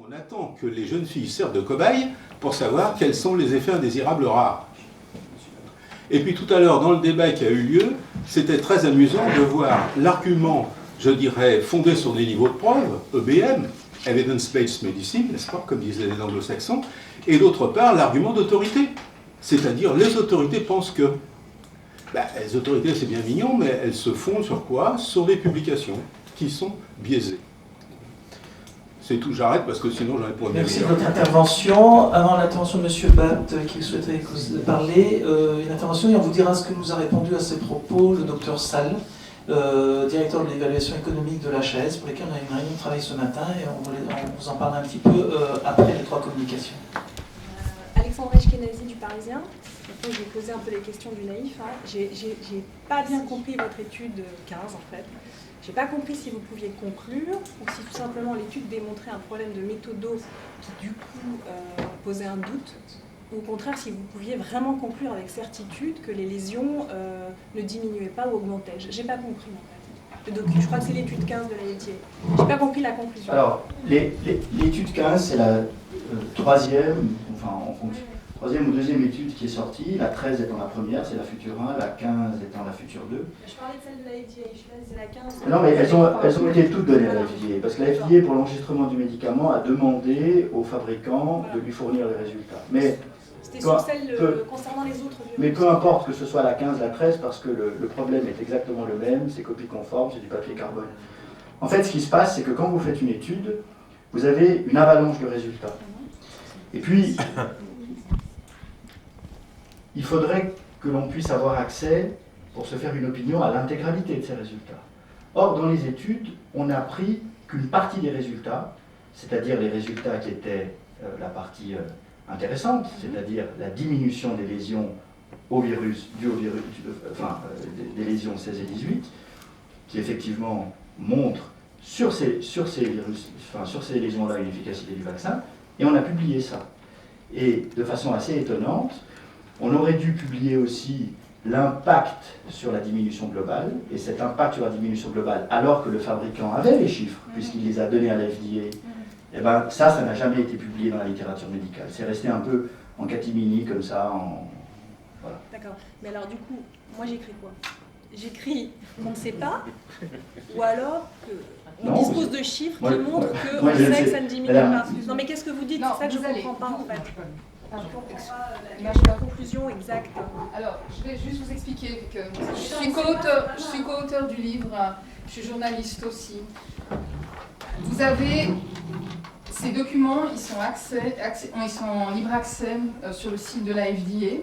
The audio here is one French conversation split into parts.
On attend que les jeunes filles servent de cobayes pour savoir quels sont les effets indésirables rares. Et puis tout à l'heure, dans le débat qui a eu lieu, c'était très amusant de voir l'argument, je dirais, fondé sur des niveaux de preuve, EBM, Evidence-Based Medicine, n'est-ce pas, comme disaient les anglo-saxons, et d'autre part, l'argument d'autorité. C'est-à-dire, les autorités pensent que... les autorités, c'est bien mignon, mais elles se fondent sur quoi? Sur des publications qui sont biaisées. C'est tout, j'arrête parce que sinon j'en ai pour une Merci de demi-heure. votre intervention. Avant l'intervention de M. Batt qui souhaiterait parler, une intervention et on vous dira ce que nous a répondu à ces propos le Dr Salle, directeur de l'évaluation économique de l'HAS, pour lesquels on a eu une réunion de travail ce matin et on vous en parle un petit peu après les trois communications. Alexandre Eshkenazi du Parisien. Après, je vais poser un peu les questions du naïf. J'ai pas bien compris votre étude 15 en fait. J'ai pas compris si vous pouviez conclure ou si tout simplement l'étude démontrait un problème de méthodo qui du coup posait un doute, ou au contraire si vous pouviez vraiment conclure avec certitude que les lésions ne diminuaient pas ou augmentaient. J'ai pas compris en fait. Je crois que c'est l'étude 15 de la LTA. J'ai pas compris la conclusion. Alors, l'étude 15, c'est la troisième, enfin en fonction. Troisième ou deuxième étude qui est sortie, la 13 étant la première, c'est la Future 1, la 15 étant la Future 2. Je parlais de celle de la FDA, je sais pas si c'est la 15. Non, mais elles ont été toutes données à la FDA, parce que la FDA, pour l'enregistrement du médicament, a demandé aux fabricants de lui fournir les résultats. Mais c'était sur celle concernant les autres virus. Mais peu importe que ce soit la 15, la 13, parce que le problème est exactement le même, c'est copie conforme, c'est du papier carbone. En fait, ce qui se passe, c'est que quand vous faites une étude, vous avez une avalanche de résultats. Et puis, il faudrait que l'on puisse avoir accès, pour se faire une opinion, à l'intégralité de ces résultats. Or, dans les études, on n'a pris qu'une partie des résultats, c'est-à-dire les résultats qui étaient la partie intéressante, c'est-à-dire la diminution des lésions au virus, des lésions 16 et 18, qui effectivement montrent sur ces lésions-là une efficacité du vaccin, et on a publié ça. Et de façon assez étonnante, on aurait dû publier aussi l'impact sur la diminution globale, et cet impact sur la diminution globale, alors que le fabricant avait les chiffres, puisqu'il les a donnés à la FDA, et ben ça n'a jamais été publié dans la littérature médicale. C'est resté un peu en catimini, comme ça, voilà. D'accord. Mais alors du coup, moi j'écris quoi? J'écris qu'on ne sait pas, ou alors qu'on dispose de chiffres qui montrent qu'on sait que ça ne diminue pas. Non mais qu'est-ce que vous dites? C'est ça que je ne comprends pas en fait. Je ne comprends pas la conclusion exacte. Alors, je vais juste vous expliquer que je suis co-auteur du livre, je suis journaliste aussi. Vous avez ces documents, ils sont en libre accès sur le site de la FDA.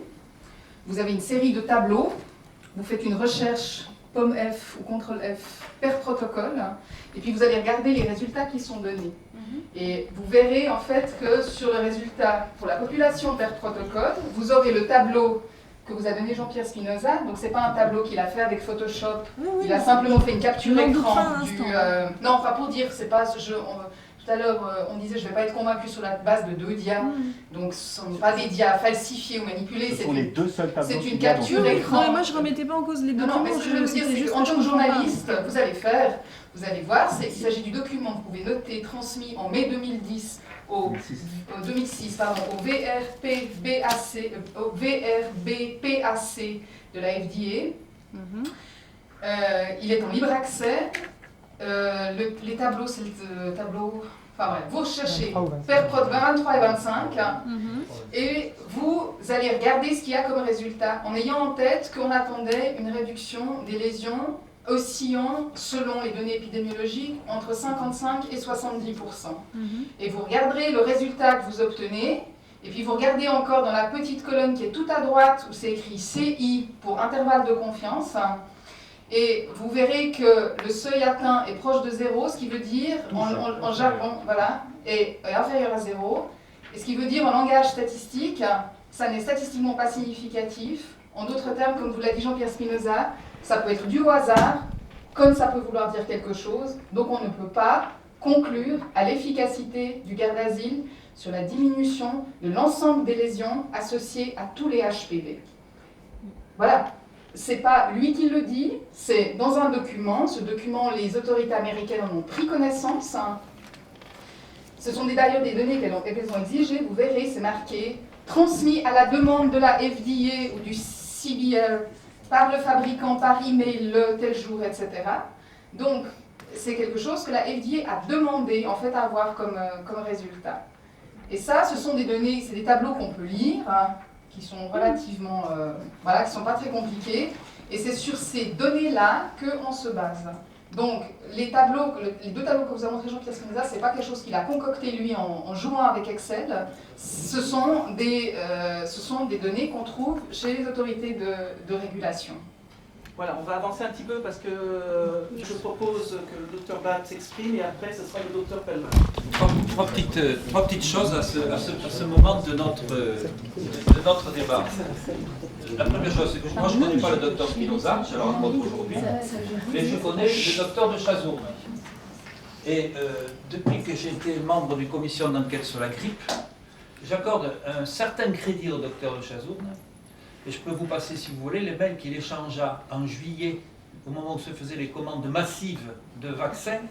Vous avez une série de tableaux, vous faites une recherche POM-F ou CTRL-F per protocole, et puis vous allez regarder les résultats qui sont donnés. Et vous verrez en fait que sur le résultat pour la population per protocole, vous aurez le tableau que vous a donné Jean-Pierre Spinoza. Donc c'est pas un tableau qu'il a fait avec Photoshop, il a simplement fait une capture écran du... non, enfin pour dire, c'est pas... tout à l'heure, on disait je ne vais pas être convaincu sur la base de 2 dias, donc ce ne sont pas des dias falsifiés ou manipulés, c'est une capture écran. Non, moi je ne remettais pas en cause les documents. Non, mais ce que je veux dire, c'est qu'en tant que journaliste, vous allez voir, il s'agit du document que vous pouvez noter, transmis en mai 2010 au VRBPAC de la FDA. Il est en libre accès. Les tableaux, c'est le tableau... Enfin bref, vous recherchez PERPROT 23 et 25 et vous allez regarder ce qu'il y a comme résultat en ayant en tête qu'on attendait une réduction des lésions oscillant, selon les données épidémiologiques, entre 55 et 70%. Et vous regarderez le résultat que vous obtenez, et puis vous regardez encore dans la petite colonne qui est tout à droite où c'est écrit CI pour intervalle de confiance. Et vous verrez que le seuil atteint est proche de 0, ce qui veut dire, en jargon, voilà, est inférieur à 0. Et ce qui veut dire, en langage statistique, ça n'est statistiquement pas significatif. En d'autres termes, comme vous l'a dit Jean-Pierre Spinoza, ça peut être dû au hasard, comme ça peut vouloir dire quelque chose. Donc on ne peut pas conclure à l'efficacité du Gardasil sur la diminution de l'ensemble des lésions associées à tous les HPV. Voilà. C'est pas lui qui le dit, c'est dans un document. Ce document, les autorités américaines en ont pris connaissance. Ce sont d'ailleurs des données qu'elles ont exigées, vous verrez, c'est marqué « transmis à la demande de la FDA ou du CBL par le fabricant par email le tel jour, etc. » Donc, c'est quelque chose que la FDA a demandé en fait à avoir comme résultat. Et ça, ce sont des données, c'est des tableaux qu'on peut lire, hein, qui sont relativement, voilà, qui ne sont pas très compliqués. Et c'est sur ces données-là qu'on se base. Donc, les deux tableaux que vous a montré Jean-Pierre Spinoza, ce n'est pas quelque chose qu'il a concocté lui en jouant avec Excel. Ce sont des données qu'on trouve chez les autorités de régulation. Voilà, on va avancer un petit peu parce que je propose que le docteur Batt s'exprime et après ce sera le docteur Pellerin. Trois petites choses à ce moment de notre débat. La première chose, c'est que moi je ne connais pas le docteur Spinoza, je le rencontre aujourd'hui, mais je connais le docteur de Chazourne. Et depuis que j'ai été membre d'une commission d'enquête sur la grippe, j'accorde un certain crédit au docteur de Chazourne. Et je peux vous passer, si vous voulez, les mails qu'il échangea en juillet, au moment où se faisaient les commandes massives de vaccins,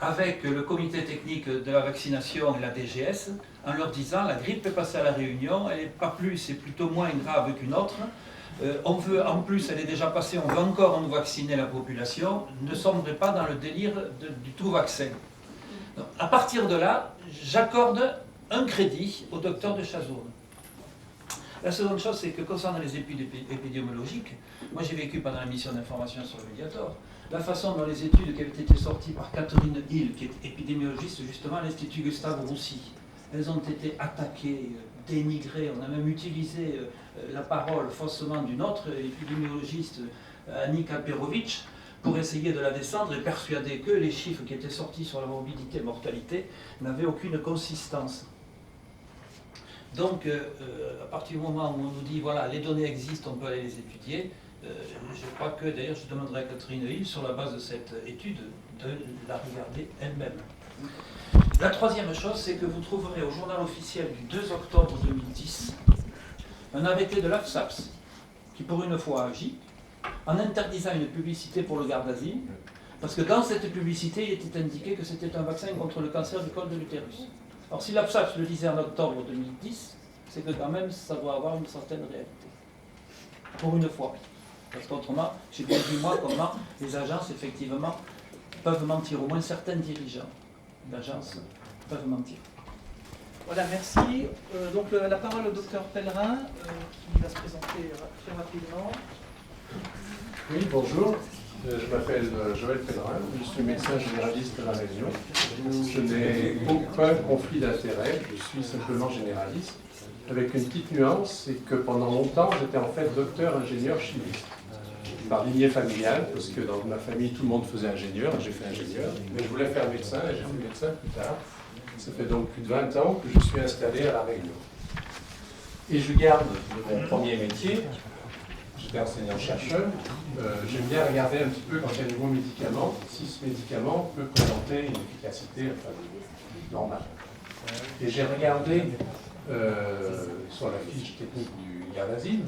avec le comité technique de la vaccination et la DGS, en leur disant la grippe est passée à la Réunion, elle n'est pas plus et plutôt moins grave qu'une autre. On veut, en plus, elle est déjà passée, on veut encore nous vacciner la population, ne sombrez pas dans le délire du tout vaccin. Donc, à partir de là, j'accorde un crédit au docteur de Chazourne. La seconde chose, c'est que concernant les études épidémiologiques, moi j'ai vécu pendant la mission d'information sur le Mediator, la façon dont les études qui avaient été sorties par Catherine Hill, qui est épidémiologiste justement à l'Institut Gustave Roussy, elles ont été attaquées, dénigrées, on a même utilisé la parole faussement d'une autre épidémiologiste, Annika Perovic, pour essayer de la descendre et persuader que les chiffres qui étaient sortis sur la morbidité et mortalité n'avaient aucune consistance. Donc, à partir du moment où on nous dit, voilà, les données existent, on peut aller les étudier, je crois que, d'ailleurs, je demanderai à Catherine Hill, sur la base de cette étude, de la regarder elle-même. La troisième chose, c'est que vous trouverez au journal officiel du 2 octobre 2010 un arrêté de l'AFSAPS qui, pour une fois, agit en interdisant une publicité pour le Gardasil, parce que dans cette publicité, il était indiqué que c'était un vaccin contre le cancer du col de l'utérus. Alors si l'AFSAPS le disait en octobre 2010, c'est que quand même ça doit avoir une certaine réalité. Pour une fois. Parce qu'autrement, j'ai bien vu moi comment les agences effectivement peuvent mentir, au moins certains dirigeants d'agences peuvent mentir. Voilà, merci. Donc la parole au docteur Pellerin, qui va se présenter très rapidement. Oui, bonjour. Je m'appelle Joël Pellerin, je suis médecin généraliste à La Réunion. Je n'ai aucun conflit d'intérêt, je suis simplement généraliste, avec une petite nuance, c'est que pendant longtemps, j'étais en fait docteur ingénieur chimiste. Par lignée familiale, parce que dans ma famille, tout le monde faisait ingénieur, j'ai fait ingénieur, mais je voulais faire médecin et j'ai fait médecin plus tard. Ça fait donc plus de 20 ans que je suis installé à La Réunion. Et je garde de mon premier métier, j'étais enseignant-chercheur, j'aime bien regarder un petit peu quand il y a de nouveaux médicaments, si ce médicament peut présenter une efficacité normale. Et j'ai regardé sur la fiche technique du Gardasil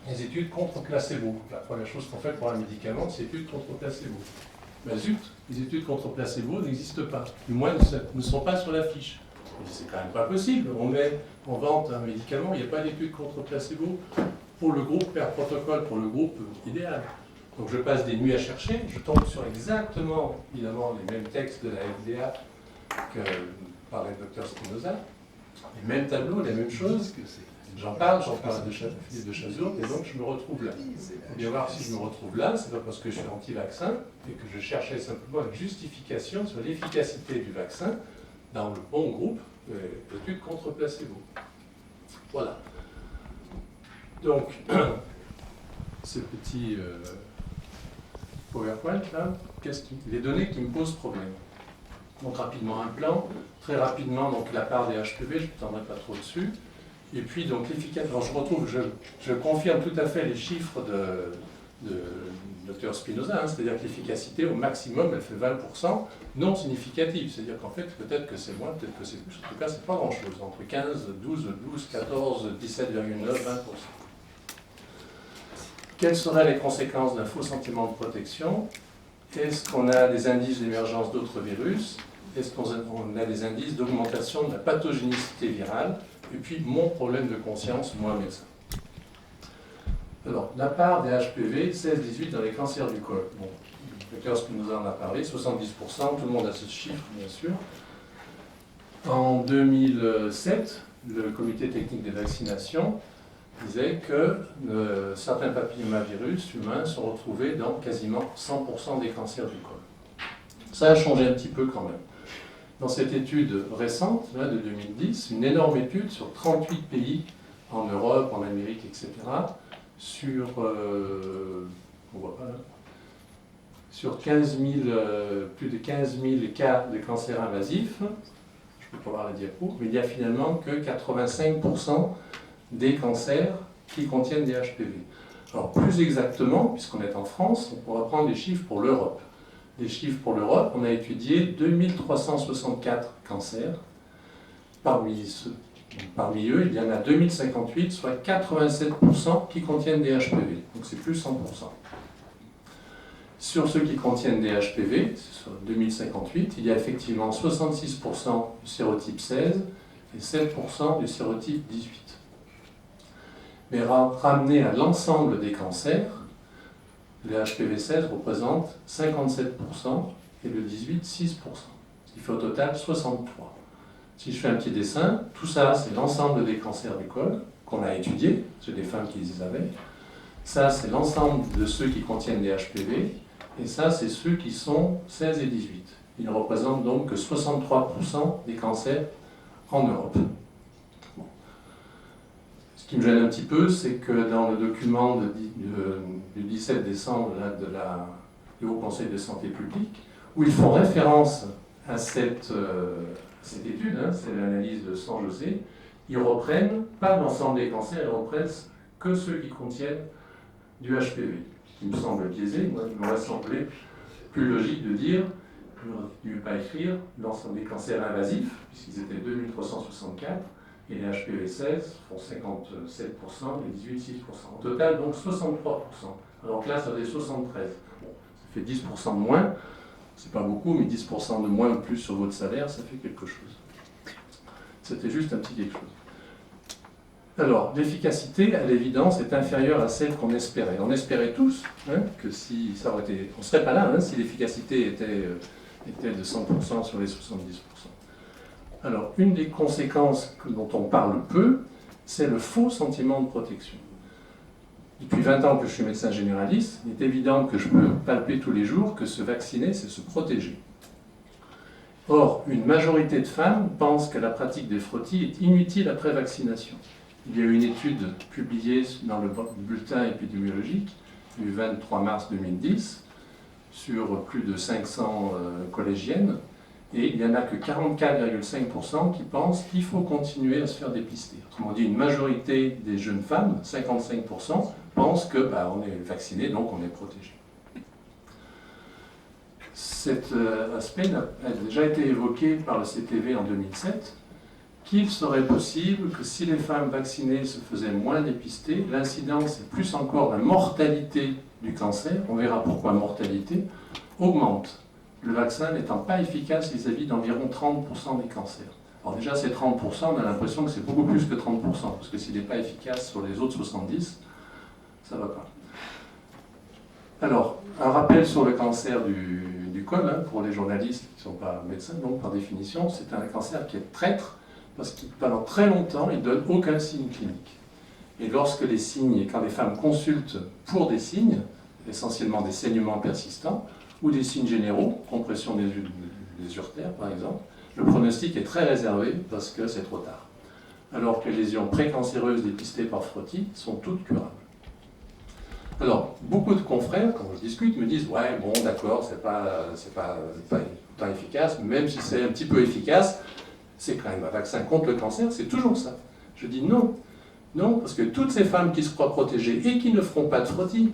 les études contre placebo. La première chose qu'on fait pour un médicament, c'est études contre placebo. Mais zut, les études contre placebo n'existent pas. Du moins, ne sont pas sur la fiche. C'est quand même pas possible. On vante un médicament, il n'y a pas d'études contre placebo pour le groupe per protocole, pour le groupe idéal. Donc je passe des nuits à chercher, je tombe sur exactement, évidemment, les mêmes textes de la FDA que parlait le docteur Spinoza, les mêmes tableaux, les mêmes choses. J'en parle de Chazourne, et donc je me retrouve là. Pour bien voir si je me retrouve là, c'est pas parce que je suis anti-vaccin, et que je cherchais simplement une justification sur l'efficacité du vaccin dans le bon groupe d'études contre placebo. Voilà. Donc, ce petit PowerPoint là, les données qui me posent problème. Donc rapidement un plan, très rapidement donc la part des HPV, je ne m'étendrai pas trop dessus. Et puis donc l'efficacité, je confirme tout à fait les chiffres de Dr Spinoza, hein, c'est-à-dire que l'efficacité au maximum elle fait 20% non significative, c'est-à-dire qu'en fait peut-être que c'est moins, peut-être que c'est plus, en tout cas c'est pas grand-chose, entre 15, 12, 14, 17,9, 20%. Quelles seraient les conséquences d'un faux sentiment de protection? Est-ce qu'on a des indices d'émergence d'autres virus? est-ce qu'on a des indices d'augmentation de la pathogénicité virale, et puis mon problème de conscience, moi médecin. Alors, la part des HPV 16-18 dans les cancers du col. Bon, le kiosque nous en a parlé, 70%, tout le monde a ce chiffre, bien sûr. En 2007, le comité technique des vaccinations disait que certains papillomavirus humains sont retrouvés dans quasiment 100% des cancers du col. Ça a changé un petit peu quand même. Dans cette étude récente, là, de 2010, une énorme étude sur 38 pays en Europe, en Amérique, etc., sur, on voit pas là, sur 15 000, plus de 15 000 cas de cancer invasif. Je ne peux pas voir la diapo, mais il n'y a finalement que 85% des cancers qui contiennent des HPV. Alors plus exactement, puisqu'on est en France, on pourra prendre les chiffres pour l'Europe. Les chiffres pour l'Europe, on a étudié 2364 cancers. Parmi eux, il y en a 2058, soit 87% qui contiennent des HPV. Donc c'est plus 100%. Sur ceux qui contiennent des HPV, sur 2058, il y a effectivement 66% du sérotype 16 et 7% du sérotype 18. Mais ramené à l'ensemble des cancers, les HPV 16 représentent 57% et le 18, 6%. Ce qui fait au total 63%. Si je fais un petit dessin, tout ça, c'est l'ensemble des cancers du col qu'on a étudiés, c'est des femmes qui les avaient. Ça, c'est l'ensemble de ceux qui contiennent des HPV. Et ça, c'est ceux qui sont 16 et 18. Ils ne représentent donc que 63% des cancers en Europe. Bon. Ce qui me gêne un petit peu, c'est que dans le document du 17 décembre là, du Haut Conseil de santé publique, où ils font référence à cette étude, hein, c'est l'analyse de San José, ils reprennent pas l'ensemble des cancers, ils reprennent que ceux qui contiennent du HPV. Ce qui me semble biaisé, moi, il m'aurait semblé plus logique de dire, je ne vais pas écrire l'ensemble des cancers invasifs, puisqu'ils étaient 2364, et les HPV 16 font 57%, les 18, 6%. En total, donc 63%. Alors que là, ça faisait 73%. Bon, ça fait 10% de moins. C'est pas beaucoup, mais 10% de moins ou plus sur votre salaire, ça fait quelque chose. C'était juste un petit quelque chose. Alors, l'efficacité, à l'évidence, est inférieure à celle qu'on espérait. On espérait tous hein, que si ça aurait été... On ne serait pas là hein, si l'efficacité était de 100% sur les 70%. Alors, une des conséquences dont on parle peu, c'est le faux sentiment de protection. Depuis 20 ans que je suis médecin généraliste, il est évident que je peux palper tous les jours que se vacciner, c'est se protéger. Or, une majorité de femmes pensent que la pratique des frottis est inutile après vaccination. Il y a eu une étude publiée dans le bulletin épidémiologique du 23 mars 2010 sur plus de 500 collégiennes, et il n'y en a que 44,5% qui pensent qu'il faut continuer à se faire dépister. Autrement dit, une majorité des jeunes femmes, 55%, pensent que on est vacciné, donc on est protégé. Cet aspect a déjà été évoqué par le CTV en 2007, qu'il serait possible que si les femmes vaccinées se faisaient moins dépister, l'incidence et plus encore la mortalité du cancer, on verra pourquoi mortalité, augmente. Le vaccin n'étant pas efficace vis-à-vis d'environ 30% des cancers. Alors déjà, ces 30%, on a l'impression que c'est beaucoup plus que 30%, parce que s'il n'est pas efficace sur les autres 70%, ça ne va pas. Alors, un rappel sur le cancer du col, hein, pour les journalistes qui ne sont pas médecins, donc par définition, c'est un cancer qui est traître, parce que pendant très longtemps, il ne donne aucun signe clinique. Et lorsque les signes, quand les femmes consultent pour des signes, essentiellement des saignements persistants, ou des signes généraux, compression des urtères par exemple, le pronostic est très réservé parce que c'est trop tard. Alors que les lésions précancéreuses dépistées par frottis sont toutes curables. Alors, beaucoup de confrères, quand je discute, me disent « Ouais, bon, d'accord, c'est pas tant efficace, même si c'est un petit peu efficace, c'est quand même un vaccin contre le cancer, c'est toujours ça. » Je dis non. Non, parce que toutes ces femmes qui se croient protégées et qui ne feront pas de frottis,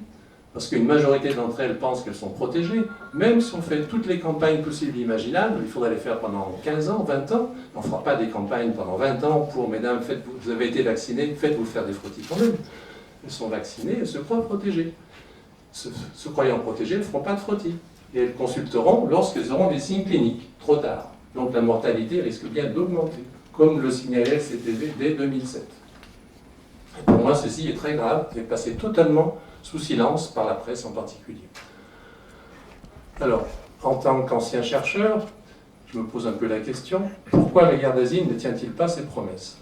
parce qu'une majorité d'entre elles pensent qu'elles sont protégées, même si on fait toutes les campagnes possibles et imaginables, il faudrait les faire pendant 15 ans, 20 ans, on ne fera pas des campagnes pendant 20 ans pour « Mesdames, vous avez été vaccinées, faites-vous faire des frottis quand même ». Elles sont vaccinées, elles se croient protégées. Se croyant protégées, elles ne feront pas de frottis. Et elles consulteront lorsqu'elles auront des signes cliniques, trop tard. Donc la mortalité risque bien d'augmenter, comme le signalait le CTV dès 2007. Et pour moi, ceci est très grave et passé totalement sous silence par la presse en particulier. Alors, en tant qu'ancien chercheur, je me pose un peu la question, pourquoi le Gardasil ne tient-il pas ses promesses?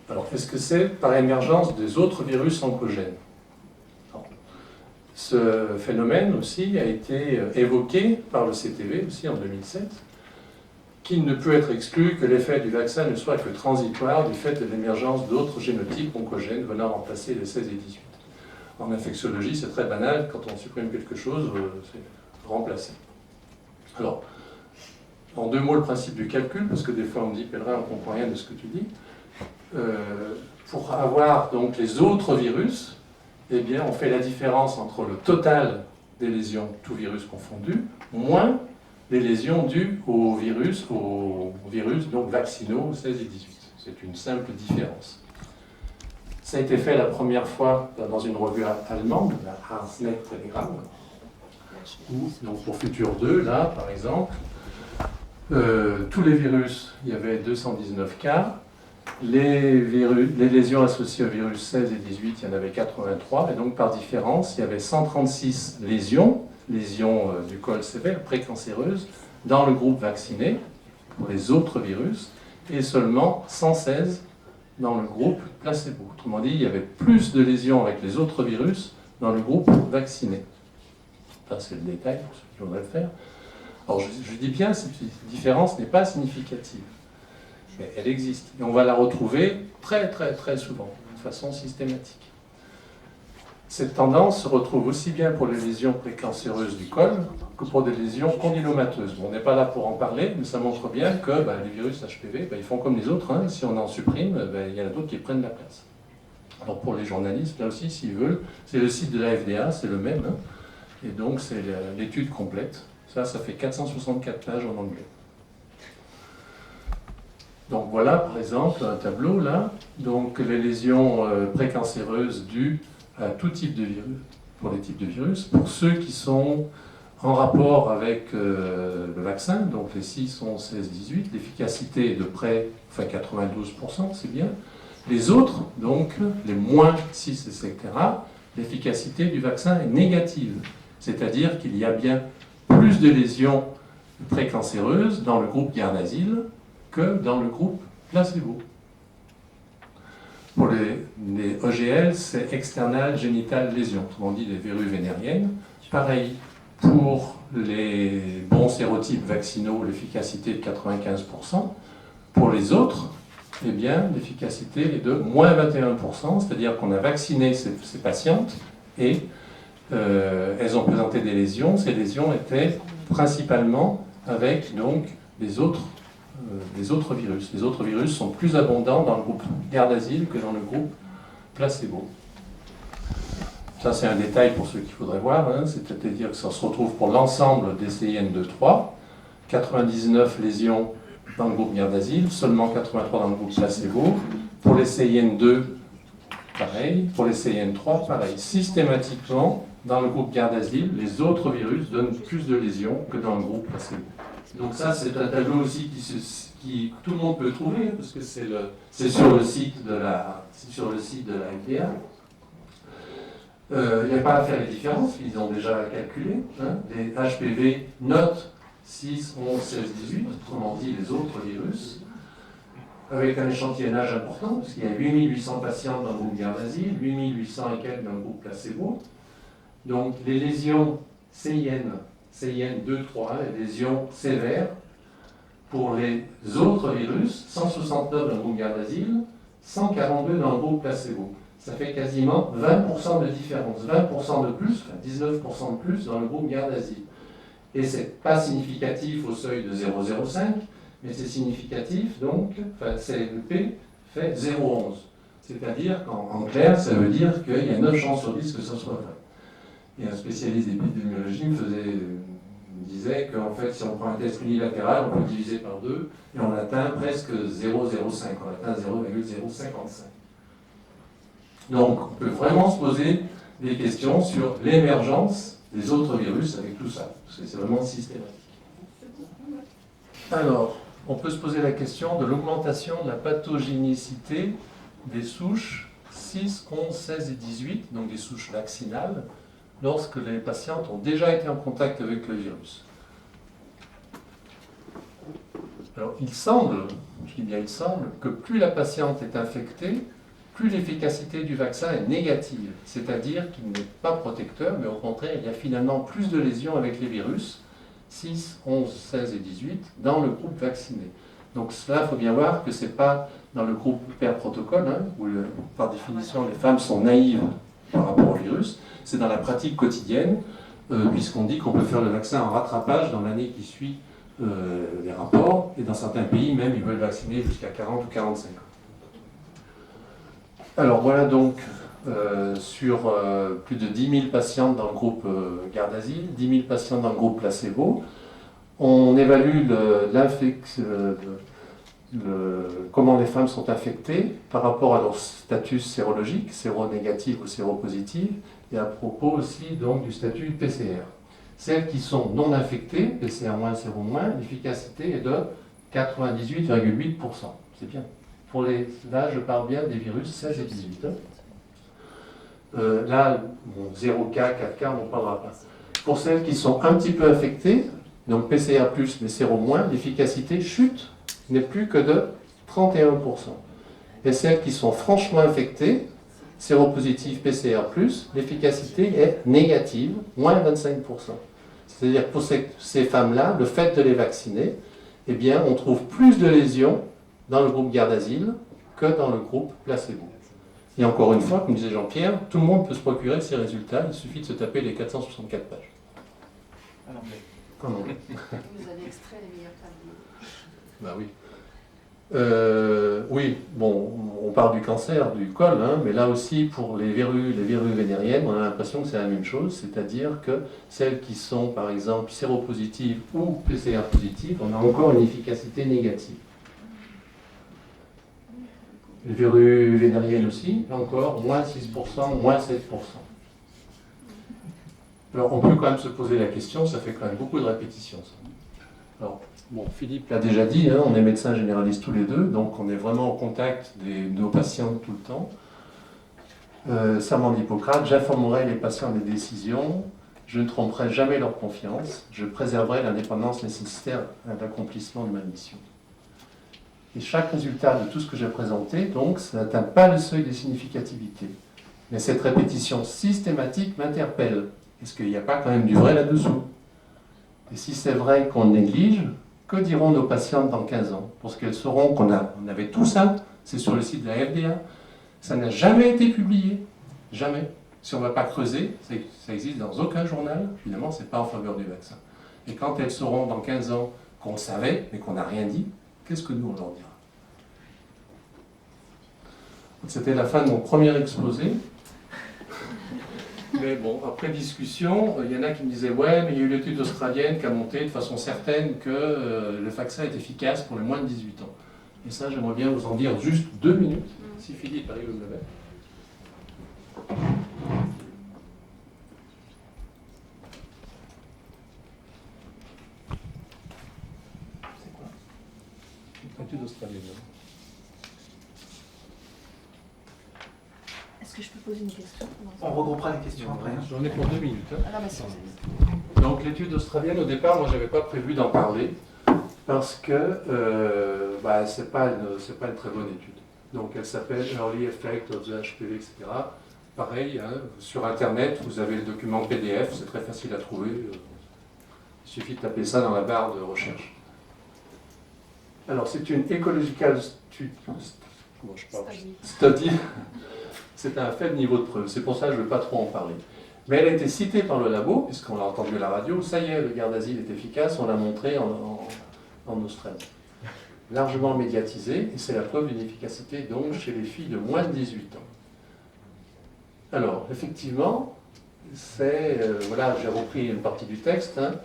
Alors, est-ce que c'est par émergence des autres virus oncogènes? Ce phénomène aussi a été évoqué par le CTV aussi en 2007, qu'il ne peut être exclu que l'effet du vaccin ne soit que transitoire du fait de l'émergence d'autres génotypes oncogènes venant remplacer les 16 et 18. En infectiologie, c'est très banal, quand on supprime quelque chose, c'est remplacé. Alors, en 2 mots, le principe du calcul, parce que des fois on me dit, Pellerin, on ne comprend rien de ce que tu dis. Pour avoir donc les autres virus, eh bien, on fait la différence entre le total des lésions, tous virus confondus, moins les lésions dues aux virus donc vaccinaux 16 et 18. C'est une simple différence. Ça a été fait la première fois dans une revue allemande, la Arznei Telegram, où, donc pour Futur 2, là, par exemple, tous les virus, il y avait 219 cas. Les lésions associées aux virus 16 et 18, il y en avait 83, et donc par différence, il y avait 136 lésions du col sévère, précancéreuses, dans le groupe vacciné, pour les autres virus, et seulement 116 dans le groupe placebo. Autrement dit, il y avait plus de lésions avec les autres virus dans le groupe vacciné. Ça, c'est le détail pour ceux qui voudraient le faire. Alors, je dis bien, cette différence n'est pas significative. Mais elle existe. Et on va la retrouver très très très souvent, de façon systématique. Cette tendance se retrouve aussi bien pour les lésions précancéreuses du col que pour des lésions condylomateuses. Bon, on n'est pas là pour en parler, mais ça montre bien que les virus HPV, ils font comme les autres. Hein. Si on en supprime, il y en a d'autres qui prennent la place. Alors pour les journalistes, là aussi, s'ils veulent, c'est le site de la FDA, c'est le même. Hein. Et donc c'est l'étude complète. Ça fait 464 pages en anglais. Donc voilà, par exemple, un tableau là. Donc les lésions précancéreuses dues à tout type de virus, pour les types de virus. Pour ceux qui sont en rapport avec le vaccin, donc les 6 sont 16-18, l'efficacité est de près, 92%, c'est bien. Les autres, donc les moins 6, etc., l'efficacité du vaccin est négative. C'est-à-dire qu'il y a bien plus de lésions précancéreuses dans le groupe Gardasil que dans le groupe placebo. Pour les OGL, c'est external génital lésion, autrement dit les verrues vénériennes. Pareil, pour les bons sérotypes vaccinaux, l'efficacité est de 95%. Pour les autres, eh bien, l'efficacité est de moins 21%, c'est-à-dire qu'on a vacciné ces patientes et elles ont présenté des lésions. Ces lésions étaient principalement avec donc des autres virus. Les autres virus sont plus abondants dans le groupe Gardasil que dans le groupe placebo. Ça, c'est un détail pour ceux qui voudraient voir, hein. C'est-à-dire que ça se retrouve pour l'ensemble des CIN2-3, 99 lésions dans le groupe Gardasil, seulement 83 dans le groupe placebo. Pour les CIN2, pareil. Pour les CIN3, pareil. Systématiquement, dans le groupe Gardasil, les autres virus donnent plus de lésions que dans le groupe placebo. Donc ça, c'est un tableau aussi qui tout le monde peut trouver, parce que c'est sur le site de la FDA. Il n'y a pas à faire les différences, ils ont déjà calculé. Hein. Les HPV notent 6, 11, 16, 18, autrement dit les autres virus, avec un échantillonnage important, parce qu'il y a 8800 patients dans le groupe Gardasil, 8800 et quelques dans le groupe placebo. Donc les lésions CIN2, 3, les lésions sévères, pour les autres virus, 169 dans le groupe Gardasil, 142 dans le groupe placebo. Ça fait quasiment 20% de différence, 20% de plus, 19% de plus dans le groupe Gardasil. Et ce n'est pas significatif au seuil de 0,05, mais c'est significatif, donc, le P fait 0,11. C'est-à-dire qu'en clair, ça veut dire qu'il y a 9 chances sur 10 que ce soit vrai. Et un spécialiste d'épidémiologie me disait qu'en fait, si on prend un test unilatéral, on peut diviser par 2 et on atteint presque 0,05, on atteint 0,055. Donc, on peut vraiment se poser des questions sur l'émergence des autres virus avec tout ça, parce que c'est vraiment systématique. Alors, on peut se poser la question de l'augmentation de la pathogénicité des souches 6, 11, 16 et 18, donc des souches vaccinales, lorsque les patientes ont déjà été en contact avec le virus. Alors, il semble, je dis bien il semble, que plus la patiente est infectée, plus l'efficacité du vaccin est négative, c'est-à-dire qu'il n'est pas protecteur, mais au contraire, il y a finalement plus de lésions avec les virus, 6, 11, 16 et 18, dans le groupe vacciné. Donc cela, il faut bien voir que ce n'est pas dans le groupe per protocole, hein, où par définition les femmes sont naïves par rapport au virus, c'est dans la pratique quotidienne, puisqu'on dit qu'on peut faire le vaccin en rattrapage dans l'année qui suit les rapports, et dans certains pays même, ils veulent vacciner jusqu'à 40 ou 45 ans. Alors voilà donc sur plus de 10 000 patientes dans le groupe garde asile, 10 000 patients dans le groupe placebo. On évalue comment les femmes sont infectées par rapport à leur statut sérologique, séronégatif ou séropositif, et à propos aussi donc du statut PCR. Celles qui sont non infectées, PCR-, séro-, l'efficacité est de 98,8%. C'est bien. Là, je parle bien des virus 16 et 18. Là, 0K, 4K, on ne parlera pas. Pour celles qui sont un petit peu infectées, donc PCR+, mais séro-, l'efficacité chute, n'est plus que de 31%. Et celles qui sont franchement infectées, séropositif PCR+, l'efficacité est négative, moins 25%. C'est-à-dire que pour ces femmes-là, le fait de les vacciner, eh bien, on trouve plus de lésions dans le groupe garde asile que dans le groupe placebo. Et encore une fois, comme disait Jean-Pierre, tout le monde peut se procurer ces résultats, il suffit de se taper les 464 pages. En anglais. Vous avez extrait les meilleurs tableaux. Ben oui. Oui, bon, on parle du cancer du col, hein, mais là aussi, pour les verrues vénériennes, on a l'impression que c'est la même chose, c'est-à-dire que celles qui sont, par exemple, séropositives ou PCR positives, on a encore une efficacité négative. Les verrues vénériennes aussi, là encore, moins 6%, moins 7%. Alors, on peut quand même se poser la question, ça fait quand même beaucoup de répétitions, ça. Alors, bon, Philippe l'a déjà dit, hein, on est médecins généralistes tous les deux, donc on est vraiment en contact de nos patients tout le temps. Serment d'Hippocrate, j'informerai les patients des décisions, je ne tromperai jamais leur confiance, je préserverai l'indépendance nécessaire à l'accomplissement de ma mission. Et chaque résultat de tout ce que j'ai présenté, donc, ça n'atteint pas le seuil de significativité. Mais cette répétition systématique m'interpelle. Est-ce qu'il n'y a pas quand même du vrai là-dessous? Et si c'est vrai qu'on néglige, que diront nos patientes dans 15 ans? Parce qu'elles sauront qu'on avait tout ça, c'est sur le site de la FDA, ça n'a jamais été publié, jamais. Si on ne va pas creuser, ça existe dans aucun journal, évidemment, ce n'est pas en faveur du vaccin. Et quand elles sauront dans 15 ans qu'on savait, mais qu'on n'a rien dit, qu'est-ce que nous on leur dira? C'était la fin de mon premier exposé. Mais bon, après discussion, il y en a qui me disaient « Ouais, mais il y a eu l'étude australienne qui a montré de façon certaine que le vaccin est efficace pour les moins de 18 ans. » Et ça, j'aimerais bien vous en dire juste 2 minutes, si Philippe arrive à me le mettre. C'est quoi? L'étude australienne. Est-ce que je peux poser une question? On regroupera les questions après. J'en ai pour 2 minutes. Hein. Ah non, mais c'est Donc l'étude australienne, au départ, moi, je n'avais pas prévu d'en parler parce que c'est pas une très bonne étude. Donc elle s'appelle Early Effect of the HPV, etc. Pareil, hein, sur Internet, vous avez le document PDF, c'est très facile à trouver. Il suffit de taper ça dans la barre de recherche. Alors c'est une ecological study. C'est un faible niveau de preuve, c'est pour ça que je ne veux pas trop en parler. Mais elle a été citée par le labo, puisqu'on l'a entendu à la radio, ça y est, le garde asile est efficace, on l'a montré en Australie. Largement médiatisé, et c'est la preuve d'une efficacité donc chez les filles de moins de 18 ans. Alors, effectivement, voilà, j'ai repris une partie du texte, hein,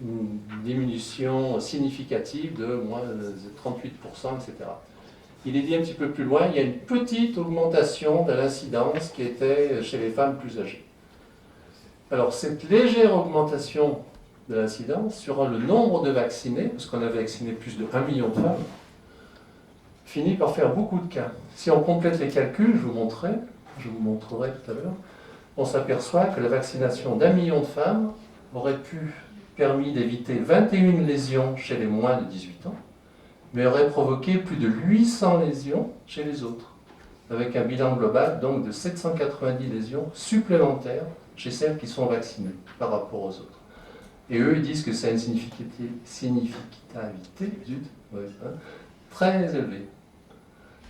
une diminution significative de moins de 38%, etc. Il est dit un petit peu plus loin, il y a une petite augmentation de l'incidence qui était chez les femmes plus âgées. Alors cette légère augmentation de l'incidence sur le nombre de vaccinés, parce qu'on a vacciné plus de 1 million de femmes, finit par faire beaucoup de cas. Si on complète les calculs, je vous montrerai tout à l'heure, on s'aperçoit que la vaccination d'1 million de femmes aurait permis d'éviter 21 lésions chez les moins de 18 ans, mais aurait provoqué plus de 800 lésions chez les autres, avec un bilan global donc de 790 lésions supplémentaires chez celles qui sont vaccinées par rapport aux autres. Et eux, ils disent que ça a une significativité très élevée.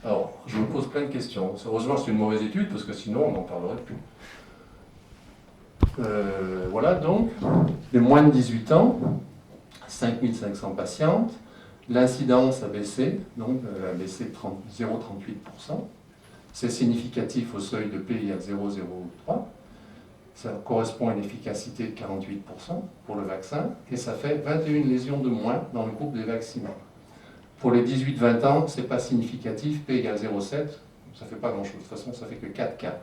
Alors, je me pose plein de questions. Heureusement, c'est une mauvaise étude, parce que sinon, on n'en parlerait plus. Voilà donc, les moins de 18 ans, 5500 patientes. L'incidence a baissé, donc a baissé de 0,38%. C'est significatif au seuil de P à 0,03. Ça correspond à une efficacité de 48% pour le vaccin, et ça fait 21 lésions de moins dans le groupe des vaccinés. Pour les 18-20 ans, ce n'est pas significatif, P égale 0,7, ça ne fait pas grand-chose. De toute façon, ça fait que 4 cas.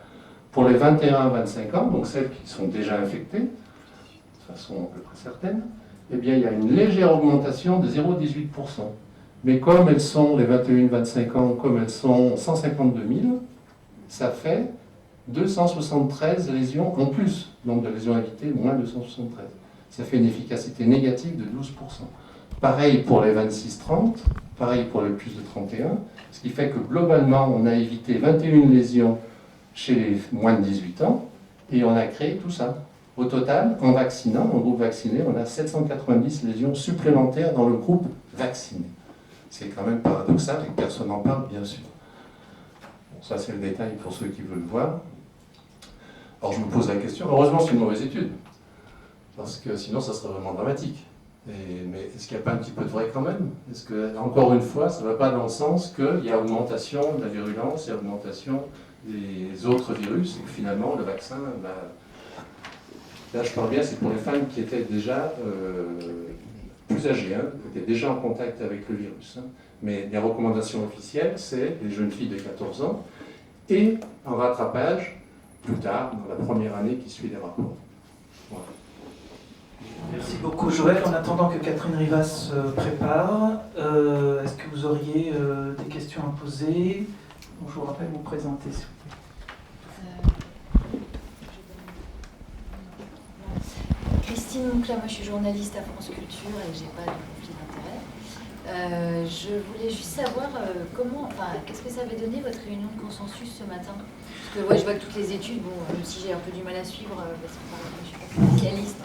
Pour les 21-25 ans, donc celles qui sont déjà infectées, de façon à peu près certaine, eh bien, il y a une légère augmentation de 0,18%. Mais comme elles sont, les 21-25 ans, comme elles sont 152 000, ça fait 273 lésions en plus. Donc de lésions évitées, moins 273. Ça fait une efficacité négative de 12%. Pareil pour les 26-30, pareil pour les plus de 31, ce qui fait que globalement, on a évité 21 lésions chez les moins de 18 ans, et on a créé tout ça. Au total, en vaccinant, en groupe vacciné, on a 790 lésions supplémentaires dans le groupe vacciné. C'est quand même paradoxal et personne n'en parle, bien sûr. Bon, ça, c'est le détail pour ceux qui veulent le voir. Alors, je me pose la question, heureusement, c'est une mauvaise étude, parce que sinon, ça serait vraiment dramatique. Mais est-ce qu'il n'y a pas un petit peu de vrai quand même? Est-ce que, encore une fois, ça ne va pas dans le sens qu'il y a augmentation de la virulence, il y a augmentation des autres virus, et que finalement, le vaccin, là je parle bien, c'est pour les femmes qui étaient déjà plus âgées, qui étaient déjà en contact avec le virus. Mais les recommandations officielles, c'est les jeunes filles de 14 ans, et en rattrapage, plus tard, dans la première année qui suit les rapports. Voilà. Merci beaucoup Joël. En attendant que Catherine Rivas se prépare, est-ce que vous auriez des questions à poser? Je vous rappelle, vous présenter s'il vous plaît. Christine Moncla, moi je suis journaliste à France Culture et j'ai pas de conflit d'intérêt. Je voulais juste savoir qu'est-ce que ça avait donné votre réunion de consensus ce matin? Parce que je vois que toutes les études, même si j'ai un peu du mal à suivre, parce que je suis pas spécialiste,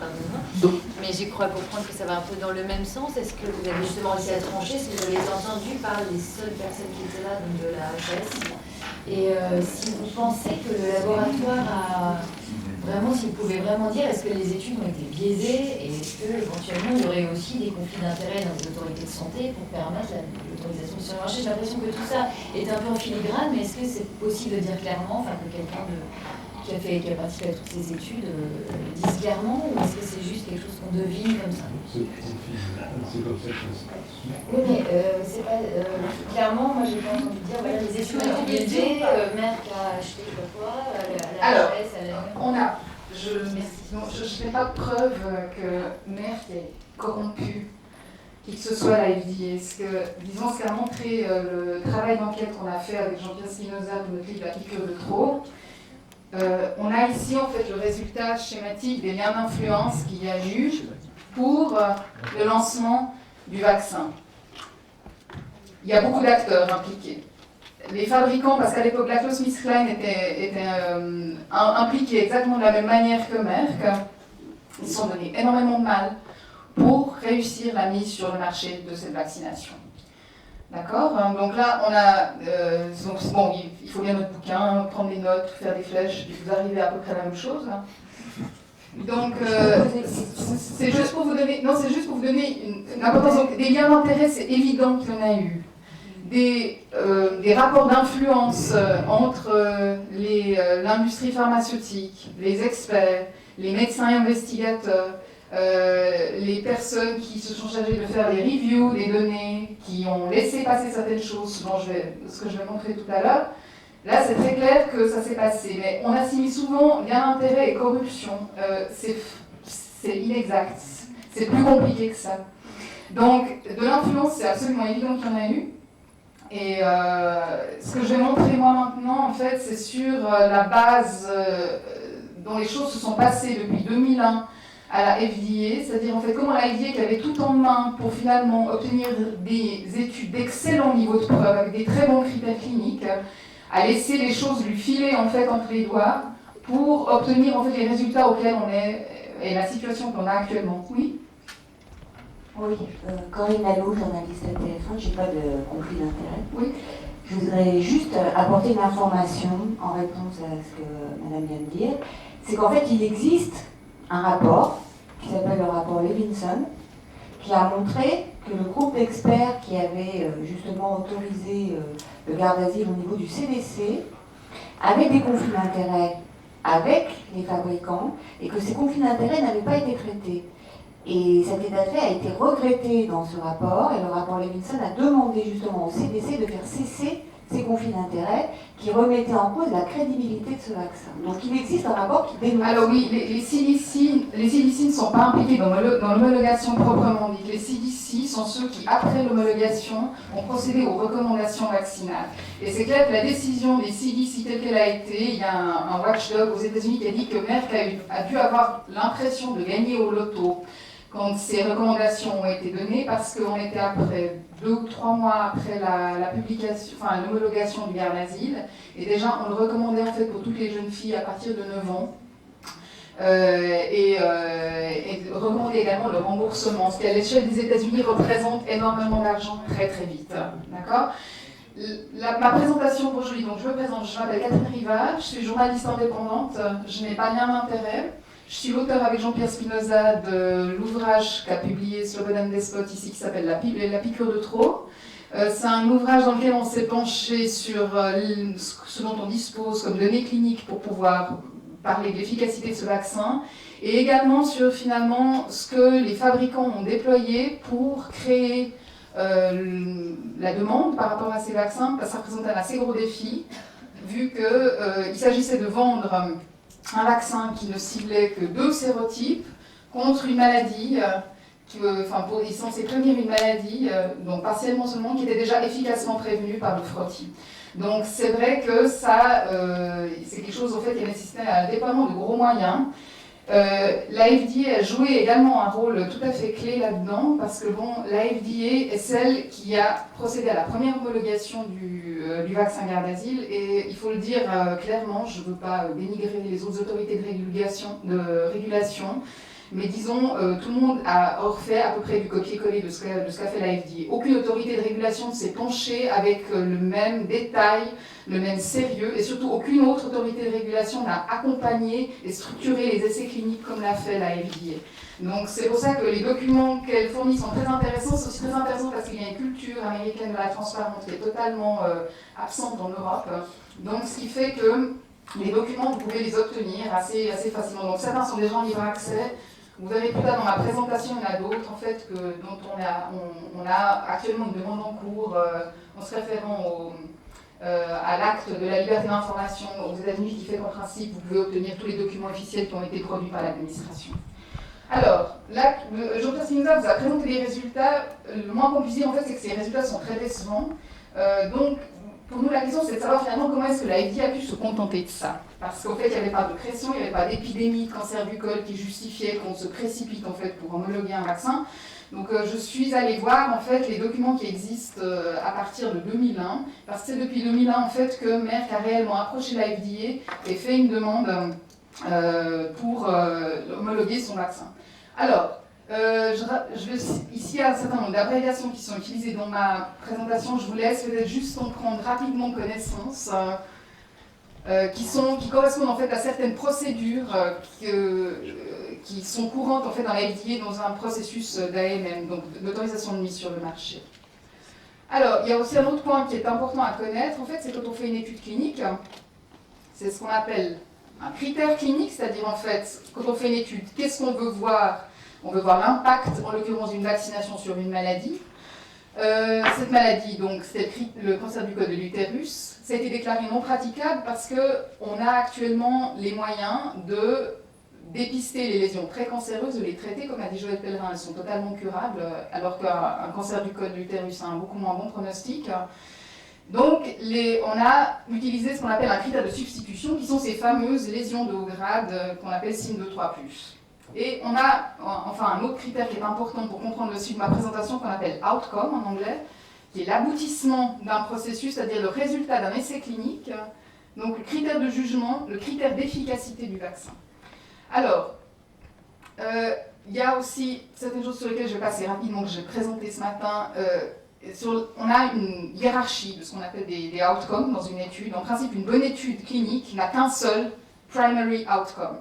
mais j'ai cru comprendre que ça va un peu dans le même sens. Est-ce que vous avez justement réussi à trancher? Est-ce que vous avez entendu par les seules personnes qui étaient là, donc de la HAS? Et si vous pensez que le laboratoire a vraiment, si vous pouvez vraiment dire, est-ce que les études ont été biaisées et est-ce qu'éventuellement il y aurait aussi des conflits d'intérêts dans les autorités de santé pour permettre l'autorisation sur le marché? J'ai l'impression que tout ça est un peu en filigrane, mais est-ce que c'est possible de dire clairement, que quelqu'un qui a participé à toutes ces études dise clairement, ou est-ce que c'est juste quelque chose qu'on devine comme ça? C'est comme ça que ça. Oui, mais c'est pas clairement, moi j'ai pas entendu dire voilà, les études ont été biaisées, Merck a acheté je sais pas quoi, la Alors, HS, je n'ai pas de preuve que Merck ait corrompu qui que ce soit à la FDA. Disons, ce qu'a montré le travail d'enquête qu'on a fait avec Jean-Pierre Spinoza de notre livre La piqûre de trop. On a ici en fait le résultat schématique des liens d'influence qu'il y a eu pour le lancement du vaccin. Il y a beaucoup d'acteurs impliqués. Les fabricants, parce qu'à l'époque GlaxoSmithKline était impliqué exactement de la même manière que Merck, ils se sont donné énormément de mal pour réussir la mise sur le marché de cette vaccination. D'accord? Donc là, on a... il faut lire notre bouquin, prendre des notes, faire des flèches, puis vous arrivez à peu près à la même chose. Donc, c'est juste pour vous donner... Non, c'est juste pour vous donner une importance. Donc, des liens d'intérêt, c'est évident qu'il y en a eu. Des rapports d'influence entre l'industrie pharmaceutique, les experts, les médecins et investigateurs, les personnes qui se sont chargées de faire les reviews des données, qui ont laissé passer certaines choses, ce que je vais montrer tout à l'heure. Là, c'est très clair que ça s'est passé, mais on assimile souvent lien d'intérêt et corruption. C'est inexact. C'est plus compliqué que ça. Donc, de l'influence, c'est absolument évident qu'il y en a eu. Et ce que je vais montrer moi maintenant, en fait, c'est sur la base dont les choses se sont passées depuis 2001 à la FDA, c'est-à-dire en fait comment la FDA qui avait tout en main pour finalement obtenir des études d'excellent niveau de preuve avec des très bons critères cliniques, a laissé les choses lui filer en fait entre les doigts pour obtenir en fait les résultats auxquels on est et la situation qu'on a actuellement. Oui. Oui, Corinne Lalo, journaliste à TF1, j'ai pas de conflit d'intérêt. Oui. Je voudrais juste apporter une information en réponse à ce que Madame vient de dire. C'est qu'en fait, il existe un rapport qui s'appelle le rapport Levinson, qui a montré que le groupe d'experts qui avait justement autorisé le garde d'asile au niveau du CDC avait des conflits d'intérêts avec les fabricants et que ces conflits d'intérêts n'avaient pas été traités. Et cet état de fait a été regretté dans ce rapport, et le rapport Levinson a demandé justement au CDC de faire cesser ces conflits d'intérêts qui remettaient en cause la crédibilité de ce vaccin. Donc il existe un rapport qui dénonce... Alors oui, les CDC ne sont pas impliqués dans l'homologation proprement dite. Les CDC sont ceux qui, après l'homologation, ont procédé aux recommandations vaccinales. Et c'est clair que la décision des CDC telle qu'elle a été, il y a un watchdog aux États-Unis qui a dit que Merck a dû avoir l'impression de gagner au loto quand ces recommandations ont été données, parce qu'on était après 2 ou 3 mois après la publication, enfin l'homologation du garde d'asile, et déjà on le recommandait en fait pour toutes les jeunes filles à partir de 9 ans, et recommandait également le remboursement, ce qui à l'échelle des États-Unis représente énormément d'argent très très vite. D'accord ? Ma présentation pour aujourd'hui, donc je me présente, je m'appelle Catherine Rivard, je suis journaliste indépendante, je n'ai pas lien d'intérêt. Je suis l'auteur avec Jean-Pierre Spinoza de l'ouvrage qu'a publié Slobodan Despot ici qui s'appelle La piqûre de trop. C'est un ouvrage dans lequel on s'est penché sur ce dont on dispose comme données cliniques pour pouvoir parler de l'efficacité de ce vaccin et également sur finalement ce que les fabricants ont déployé pour créer la demande par rapport à ces vaccins, parce que ça représente un assez gros défi vu qu'il s'agissait de vendre un vaccin qui ne ciblait que 2 sérotypes contre une maladie, il est censé prévenir une maladie, donc partiellement seulement, qui était déjà efficacement prévenue par le frottis. Donc c'est vrai que ça, c'est quelque chose en fait, qui a nécessité un déploiement de gros moyens. La FDA a joué également un rôle tout à fait clé là-dedans, parce que bon, la FDA est celle qui a procédé à la première homologation du vaccin garde d'asile, et il faut le dire clairement, je ne veux pas dénigrer les autres autorités de régulation, mais disons, tout le monde a refait à peu près du copier-coller de ce qu'a fait la FDA. Aucune autorité de régulation ne s'est penchée avec le même détail, le même sérieux, et surtout aucune autre autorité de régulation n'a accompagné et structuré les essais cliniques comme l'a fait la FDA. Donc c'est pour ça que les documents qu'elle fournit sont très intéressants. C'est aussi très intéressant parce qu'il y a une culture américaine de la transparence qui est totalement absente en Europe. Donc ce qui fait que les documents, vous pouvez les obtenir assez facilement. Donc certains sont déjà en libre accès. Vous verrez plus tard dans ma présentation, il y en a d'autres en fait, dont on a actuellement une demande en cours en se référant à l'acte de la liberté d'information aux États-Unis qui fait qu'en principe, vous pouvez obtenir tous les documents officiels qui ont été produits par l'administration. Alors, là, Jean-Pierre Spinoza vous a présenté les résultats. Le moins qu'on puisse dire en fait, c'est que ces résultats sont très décevants. Donc, pour nous, la question, c'est de savoir finalement comment est-ce que la FDA a pu se contenter de ça. Parce qu'en fait, il n'y avait pas de pression, il n'y avait pas d'épidémie de cancer du col qui justifiait qu'on se précipite en fait pour homologuer un vaccin. Donc, je suis allée voir en fait les documents qui existent à partir de 2001, parce que c'est depuis 2001 en fait que Merck a réellement approché la FDA et fait une demande pour homologuer son vaccin. Alors, ici, il y a un certain nombre d'abréviations qui sont utilisées dans ma présentation. Je vous laisse peut-être juste en prendre rapidement connaissance, qui correspondent en fait à certaines procédures qui sont courantes en fait dans la FDA dans un processus d'AMM, donc d'autorisation de mise sur le marché. Alors, il y a aussi un autre point qui est important à connaître, en fait, c'est quand on fait une étude clinique, c'est ce qu'on appelle un critère clinique, c'est-à-dire en fait, quand on fait une étude, qu'est-ce qu'on veut voir? On veut voir l'impact, en l'occurrence, d'une vaccination sur une maladie. Cette maladie, donc, c'est le cancer du col de l'utérus. Ça a été déclaré non praticable parce qu'on a actuellement les moyens dépister les lésions précancéreuses, de les traiter, comme a dit Joël Pellerin, elles sont totalement curables, alors qu'un cancer du col de l'utérus a un beaucoup moins bon pronostic. Donc, on a utilisé ce qu'on appelle un critère de substitution, qui sont ces fameuses lésions de haut grade qu'on appelle SIM 2-3+. Et on a enfin un autre critère qui est important pour comprendre le suite de ma présentation, qu'on appelle outcome en anglais, qui est l'aboutissement d'un processus, c'est-à-dire le résultat d'un essai clinique. Donc, le critère de jugement, le critère d'efficacité du vaccin. Alors, il y a aussi certaines choses sur lesquelles je vais passer rapidement, que j'ai présenté ce matin. On a une hiérarchie de ce qu'on appelle des outcomes dans une étude. En principe, une bonne étude clinique n'a qu'un seul primary outcome.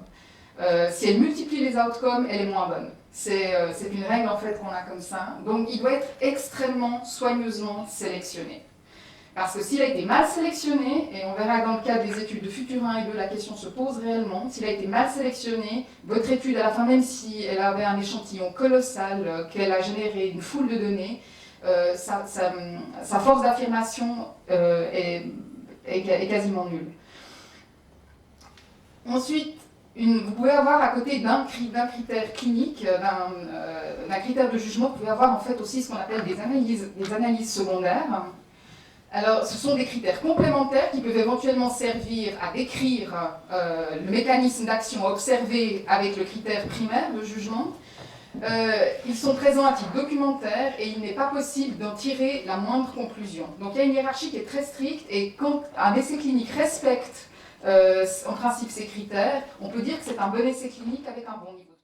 Si elle multiplie les outcomes, elle est moins bonne. C'est une règle en fait qu'on a comme ça. Donc, il doit être extrêmement soigneusement sélectionné. Parce que s'il a été mal sélectionné, et on verra que dans le cadre des études de Futur 1 et 2, la question se pose réellement, s'il a été mal sélectionné, votre étude à la fin, même si elle avait un échantillon colossal, qu'elle a généré une foule de données, sa force d'affirmation est quasiment nulle. Ensuite, vous pouvez avoir à côté d'un critère clinique, d'un critère de jugement, vous pouvez avoir en fait aussi ce qu'on appelle des analyses secondaires. Alors, ce sont des critères complémentaires qui peuvent éventuellement servir à décrire le mécanisme d'action observé avec le critère primaire de jugement. Ils sont présents à titre documentaire et il n'est pas possible d'en tirer la moindre conclusion. Donc il y a une hiérarchie qui est très stricte et quand un essai clinique respecte en principe ces critères, on peut dire que c'est un bon essai clinique avec un bon niveau.